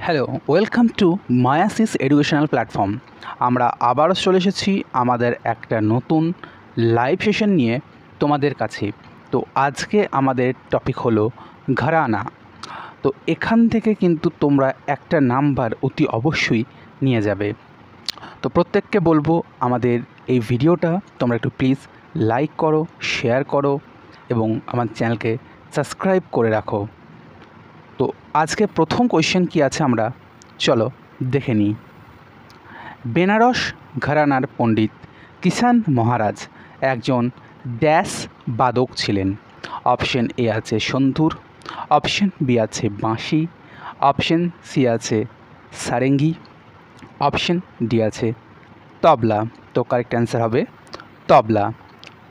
Hello, welcome to মায়াসিস educational platform. আমরা আবারও চলে এসেছি আমাদের একটা নতুন লাইভ সেশন নিয়ে তোমাদের কাছে। তো আজকে আমাদের টপিক হলো ঘরানা। তো এখান থেকে কিন্তু তোমরা একটা নাম্বার অতি অবশ্যই নিয়ে যাবে। তো প্রত্যেককে বলবো আমাদের এই ভিডিওটা তোমরা একটু প্লিজ লাইক করো, শেয়ার করো এবং আমার চ্যানেলকে সাবস্ক্রাইব করে রাখো। তো আজকে প্রথম কোয়েশ্চেন কি আছে আমরা চলো দেখে নিই। বেনারস ঘরানার পণ্ডিত কিষান মহারাজ একজন ড্যাশ বাদক ছিলেন। অপশন এ আছে সন্তুর, অপশন বি আছে বাঁশি, অপশন সি আছে সারেঙ্গি, অপশন ডি আছে তবলা। তো কারেক্ট অ্যান্সার হবে তবলা।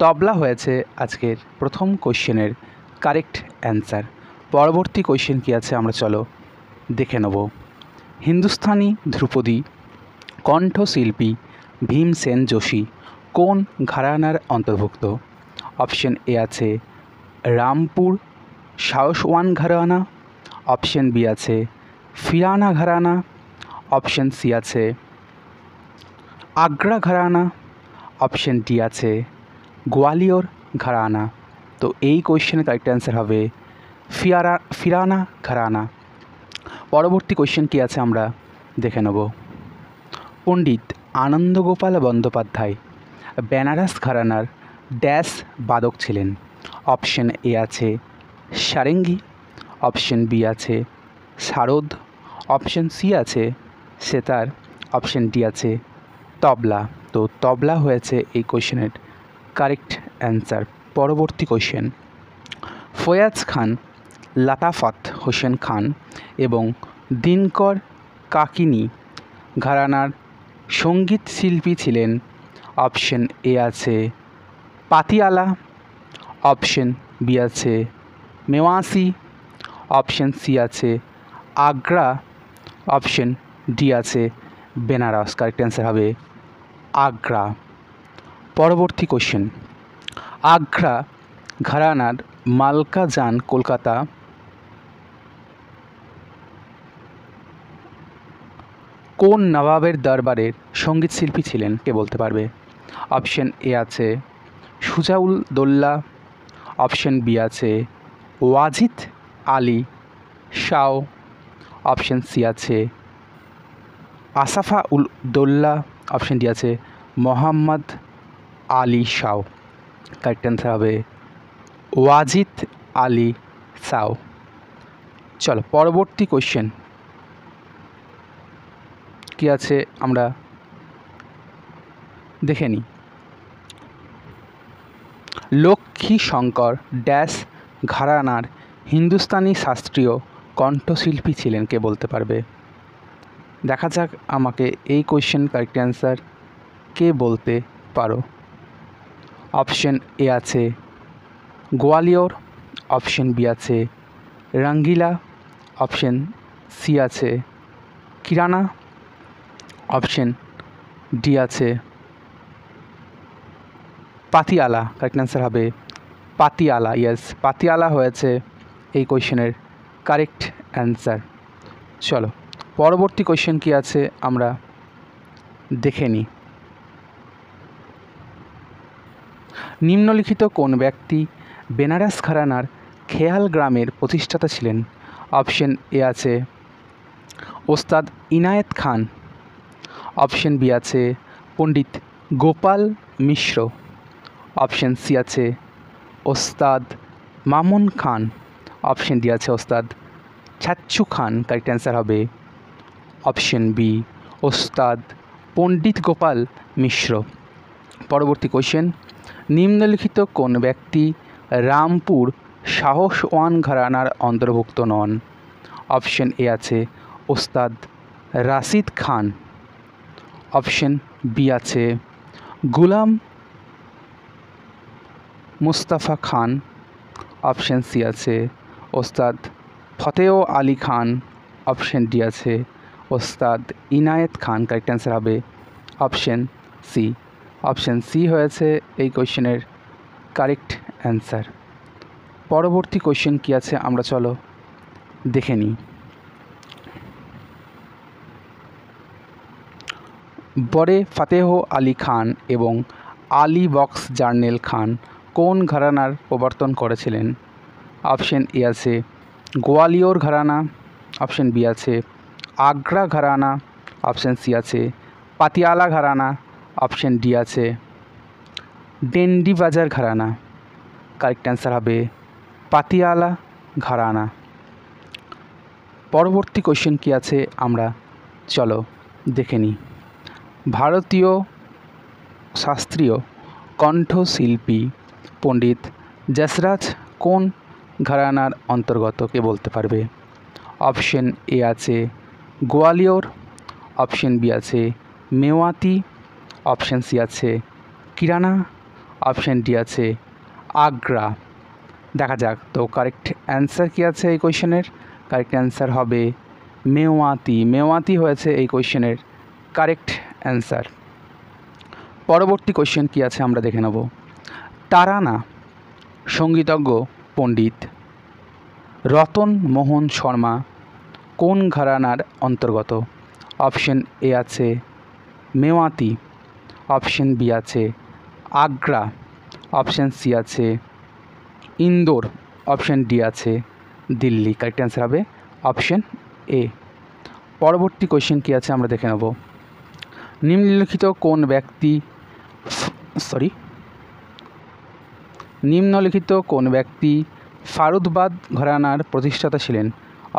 তবলা হয়েছে আজকের প্রথম কোয়েশ্চেনের কারেক্ট অ্যান্সার। পরবর্তী কোয়েশ্চেন কী আছে আমরা চলো দেখে নেব। হিন্দুস্তানি ধ্রুপদী কণ্ঠশিল্পী ভীমসেন যোশী কোন ঘরানার অন্তর্ভুক্ত? অপশন এ আছে রামপুর সাওয়ান ঘরানা, অপশন বি আছে ফিরানা ঘরানা, অপশন সি আছে আগ্রা ঘরানা, অপশন ডি আছে গোয়ালিয়র ঘরানা। তো এই কোয়েশ্চেনের কারেক্ট অ্যান্সার হবে ফিরানা ঘরানা। পরবর্তী কোয়েশ্চেন কী আছে আমরা দেখে নেব। পণ্ডিত আনন্দগোপাল বন্দ্যোপাধ্যায় বেনারস ঘরানার ড্যাশ বাদক ছিলেন। অপশন এ আছে সারেঙ্গি, অপশন বি আছে শারদ, অপশন সি আছে সেতার, অপশন ডি আছে তবলা। তো তবলা হয়েছে এই কোয়েশ্চেনের কারেক্ট অ্যান্সার। পরবর্তী কোয়েশ্চেন, ফয়াজ খান, লাতাফত হোসেন খান এবং দিনকর কাকিনি ঘরানার সঙ্গীত শিল্পী ছিলেন। অপশন এ আছে পাতিয়ালা, অপশন বি আছে মেওয়াসি, অপশন সি আছে আগ্রা, অপশন ডি আছে বেনারস। কারেক্ট অ্যান্সার হবে আগ্রা। পরবর্তী কোশ্চেন, আগ্রা ঘরানার মালকা জান কলকাতা কোন নবাবের দরবারের সঙ্গীত শিল্পী ছিলেন? কে বলতে পারবে? অপশন এ আছে সুজাউল দৌল্লা, অপশন বি আছে ওয়াজিদ আলী শাহ, অপশন সি আছে আসাফা উল দৌল্লা, অপশন ডি আছে মোহাম্মদ আলী শাহ। কারেক্ট অ্যান্সার হবে ওয়াজিদ আলী শাহ। চলো পরবর্তী কোয়েশ্চেন কী আছে আমরা দেখে নিই। লক্ষ্মী শঙ্কর ড্যাশ ঘরানার হিন্দুস্তানি শাস্ত্রীয় কণ্ঠশিল্পী ছিলেন? কে বলতে পারবে? দেখা যাক আমাকে এই কোয়েশ্চেন কারেক্ট অ্যান্সার কে বলতে পারো। অপশন এ আছে গোয়ালিয়র, অপশন বি আছে রঙ্গিলা, অপশন সি আছে কিরানা, অপশন ডি আছে পাতিয়ালা। কারেক্ট অ্যান্সার হবে পাতিয়ালা। ইয়েস, পাতিয়ালা হয়েছে এই কোয়েশ্চেনের কারেক্ট অ্যান্সার। চলো পরবর্তী কোয়েশ্চেন কী আছে আমরা দেখে নিই। নিম্নলিখিত কোন ব্যক্তি বেনারস ঘরানার খেয়াল গ্রামের প্রতিষ্ঠাতা ছিলেন? অপশন এ আছে ওস্তাদ ইনায়েত খান, অপশন বি আছে পণ্ডিত গোপাল মিশ্র, অপশন সি আছে ওস্তাদ মামুন খান, অপশন ডি আছে ওস্তাদ ছাচ্চু খান। কারেক্ট অ্যান্সার হবে অপশন বি ওস্তাদ পণ্ডিত গোপাল মিশ্র। পরবর্তী কোয়েশ্চেন, নিম্নলিখিত কোন ব্যক্তি রামপুর সাওয়ান ঘরানার অন্তর্ভুক্ত নন? অপশন এ আছে ওস্তাদ রাশিদ খান, অপশন বি আছে গুলাম মুস্তাফা খান, অপশন সি আছে ওস্তাদ ফতেহ আলী খান, অপশন ডি আছে ওস্তাদ ইনায়েত খান। কারেক্ট অ্যান্সার হবে অপশন সি। অপশন সি হয়েছে এই কোয়েশ্চেনের কারেক্ট অ্যান্সার। পরবর্তী কোয়েশ্চেন কী আছে আমরা চলো দেখে নিই। বড়ে ফাতেহ আলী খান এবং আলী বক্স জার্নেল খান কোন ঘরানার প্রবর্তন করেছিলেন? অপশন এ আছে গোয়ালিয়র ঘরানা, অপশন বি আছে আগ্রা ঘরানা, অপশন সি আছে পাতিয়ালা ঘরানা, অপশন ডি আছে ডেন্ডি বাজার ঘরানা। কারেক্ট অ্যান্সার হবে পাতিয়ালা ঘরানা। পরবর্তী কোশ্চেন কি আছে আমরা চলো দেখে নিই। ভারতীয় শাস্ত্রীয় কণ্ঠশিল্পী পণ্ডিত যশরাজ কোন ঘরানার অন্তর্গত কে বলতে পারবে? অপশন এ আছে গোয়ালিয়র, অপশন বি আছে মেওয়াতি, অপশন সি আছে কিরানা, অপশন ডি আছে আগ্রা। দেখা যাক তো কারেক্ট অ্যান্সার কী আছে এই কোয়েশ্চেনের। কারেক্ট অ্যান্সার হবে মেওয়াতি। মেওয়াতি হয়েছে এই কোয়েশ্চেনের কারেক্ট অ্যান্সার। পরবর্তী কোয়েশ্চেন কী আছে আমরা দেখে নেব। তারানা সঙ্গীতজ্ঞ পণ্ডিত রতন মোহন শর্মা কোন ঘরানার অন্তর্গত? অপশন এ আছে মেওয়াতি, অপশন বি আছে আগ্রা, অপশন সি আছে ইন্দোর, অপশন ডি আছে দিল্লি। কারেক্ট অ্যান্সার হবে অপশন এ। পরবর্তী কোয়েশ্চেন কী আছে আমরা দেখে নেব। নিম্নলিখিত কোন ব্যক্তি ফারুদাবাদ ঘরানার প্রতিষ্ঠাতা ছিলেন?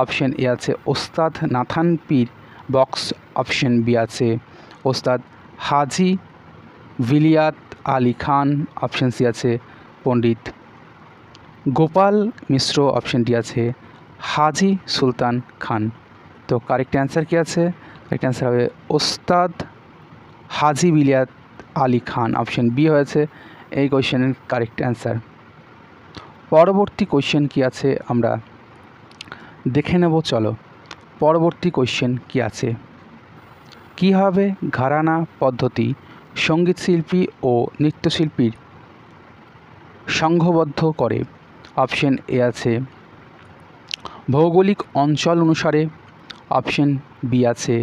অপশন এ আছে ওস্তাদ নাথান পীর বক্স, অপশন বি আছে ওস্তাদ হাজি ভিলিয়াত আলী খান, অপশন সি আছে পণ্ডিত গোপাল মিশ্র, অপশন ডি আছে হাজি সুলতান খান। তো কারেক্ট অ্যান্সার কী আছে? কারেক্ট অ্যান্সার হবে ওস্তাদ হাজি ভিলিয়াত আলী খান, অপশন বি হয়েছে এই কোয়েশ্চেনের কারেক্ট অ্যান্সার। পরবর্তী কোয়েশ্চেন কী আছে আমরা দেখে নেব চলো। পরবর্তী কোয়েশ্চেন কী আছে, কীভাবে ঘরানা পদ্ধতি সঙ্গীতশিল্পী ও নৃত্যশিল্পীর সংঘবদ্ধ করে? অপশন এ আছে ভৌগোলিক অঞ্চল অনুসারে, অপশন বি আছে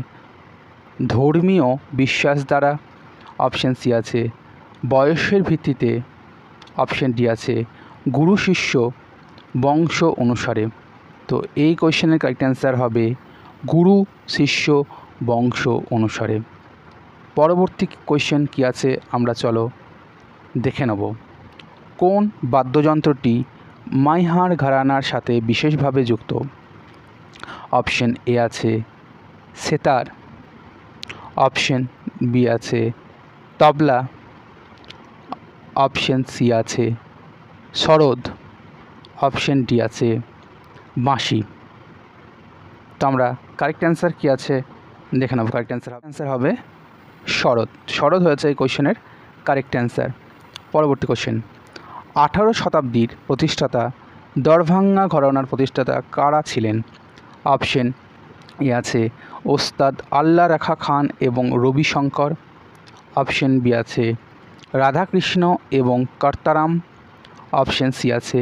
ধর্মীয় বিশ্বাস দ্বারা, অপশন সি আছে বয়সের ভিত্তিতে, অপশন ডি আছে গুরু শিষ্য বংশ অনুসারে। তো এই কোয়েশ্চেনের কারেক্ট অ্যান্সার হবে গুরু শিষ্য বংশ অনুসারে। পরবর্তী কোয়েশ্চেন কী আছে আমরা চলো দেখে নেব। কোন বাদ্যযন্ত্রটি মাইহার ঘরানার সাথে বিশেষভাবে যুক্ত? অপশন এ আছে সেতার, অপশন বি আছে তবলা, অপশন সি আছে সরোদ, অপশন ডি আছে বাঁশি। তো আমরা কারেক্ট অ্যান্সার কী আছে দেখে নেব। কারেক্ট অ্যান্সার হবে সরোদ। সরোদ হয়েছে এই কোয়েশ্চেনের কারেক্ট অ্যান্সার। পরবর্তী কোয়েশ্চেন, 18 শতাব্দীর প্রতিষ্ঠাতা দরভাঙ্গা ঘরানার প্রতিষ্ঠাতা কারা ছিলেন? অপশন এ আছে ওস্তাদ আল্লাহ রাখা খান এবং রবিশঙ্কর, অপশন বি আছে রাধাকৃষ্ণ এবং কর্তারাম, অপশন সি আছে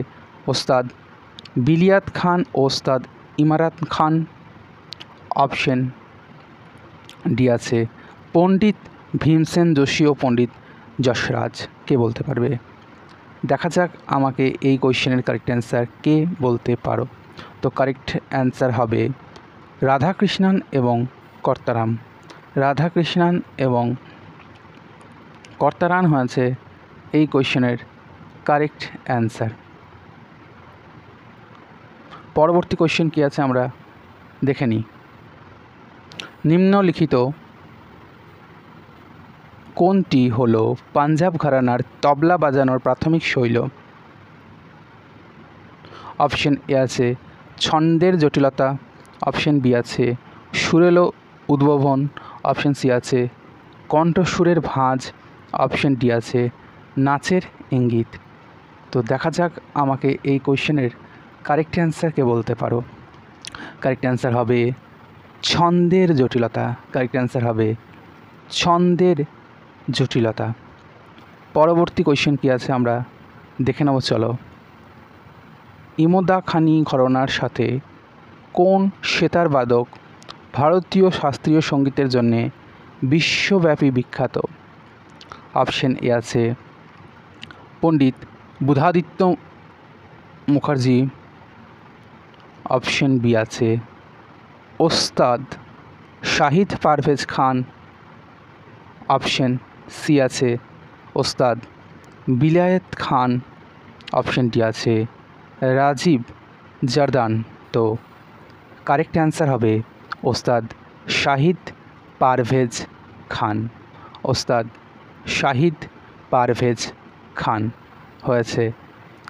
ওস্তাদ বিলায়াত খান ও ওস্তাদ ইমারাত খান, অপশন ডি আছে পণ্ডিত ভীমসেন যোশী ও পণ্ডিত যশরাজ। কে বলতে পারবে? দেখা যাক আমাকে এই কোয়েশ্চেনের কারেক্ট অ্যান্সার কে বলতে পারো। তো কারেক্ট অ্যান্সার হবে রাধাকৃষ্ণন এবং কর্তারাম। রাধাকৃষ্ণন এবং কর্তারাম হয়েছে এই কোয়েশ্চেনের কারেক্ট অ্যান্সার। পরবর্তী কোয়েশ্চেন কী আছে আমরা দেখে নিই। নিম্নলিখিত কোনটি হলো পাঞ্জাব ঘরানার তবলা বাজানোর প্রাথমিক শৈল? অপশন এ আছে ছন্দের জটিলতা, অপশন বি আছে সুরেলো উদ্ভাবন, অপশন সি আছে কণ্ঠসুরের ভাঁজ, অপশন ডি আছে নাচের ইঙ্গিত। তো দেখা যাক আমাকে এই কোয়েশ্চেনের কারেক্ট অ্যান্সারকে বলতে পারো। কারেক্ট অ্যান্সার হবে ছন্দের জটিলতা। কারেক্ট অ্যান্সার হবে ছন্দের জটিলতা। পরবর্তী কোয়েশ্চেন কী আছে আমরা দেখে নেব চলো। ইমদা খানি ঘরানার সাথে কোন সেতার বাদক ভারতীয় শাস্ত্রীয় সঙ্গীতের জন্যে বিশ্বব্যাপী বিখ্যাত? অপশন এ আছে পণ্ডিত বুধাদিত্য মুখার্জি। অপশন বি আছে ওস্তাদ শাহিদ পারভেজ খান। অপশন সি আছে ওস্তাদ বিলায়েত খান। অপশন ডি আছে রাজীব জারদান। তো কারেক্ট অ্যান্সার হবে ওস্তাদ শাহিদ পারভেজ খান। ওস্তাদ শাহিদ পারভেজ খান হয়েছে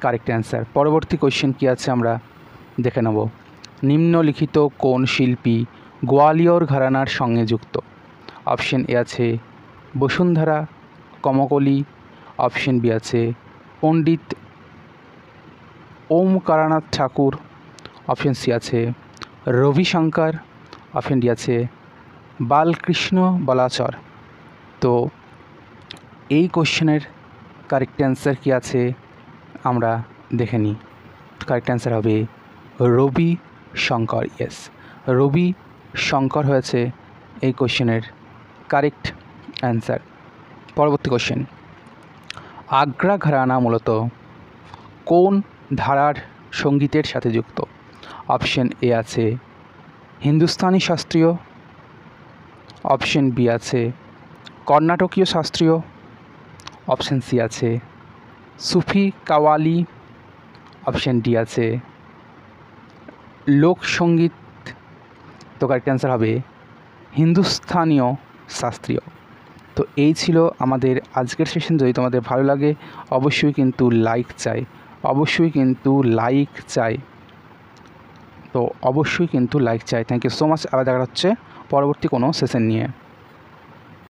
কারেক্ট অ্যান্সার। পরবর্তী কোয়েশ্চেন কী আছে আমরা দেখে নেব। নিম্নলিখিত কোন শিল্পী গোয়ালিয়র ঘরানার সঙ্গে যুক্ত? অপশন এ আছে বসুন্ধরা কমকলি। অপশন বি আছে পণ্ডিত ওমকারনাথ ঠাকুর। অপশন সি আছে রবিশঙ্কর। অপশন ডি আছে বালকৃষ্ণ বলাচর। তো এই কোশ্চেনের কারেক্ট অ্যান্সার কী আছে আমরা দেখে নিই। কারেক্ট অ্যান্সার হবে রবি শঙ্কর। ইয়েস, রবি শঙ্কর হয়েছে এই কোশ্চেনের কারেক্ট অ্যান্সার। পরবর্তী কোশ্চেন, আগ্রা ঘরানা মূলত কোন ধারার সঙ্গীতের সাথে যুক্ত? অপশন এ আছে হিন্দুস্তানি শাস্ত্রীয়। অপশন বি আছে কর্ণাটকীয় শাস্ত্রীয়। অপশন সি আছে সুফি কাওয়ালি। অপশন ডি আছে লোকসঙ্গীত। তো কারেক্ট অ্যান্সার হবে হিন্দুস্থানীয় শাস্ত্রীয়। তো এই ছিল আমাদের আজকের সেশন। যদি তোমাদের ভালো লাগে অবশ্যই কিন্তু লাইক চাই, অবশ্যই কিন্তু লাইক চাই। তো অবশ্যই কিন্তু লাইক চাই। Thank you so much. আবার দেখা হচ্ছে পরবর্তী কোনো সেশন নিয়ে।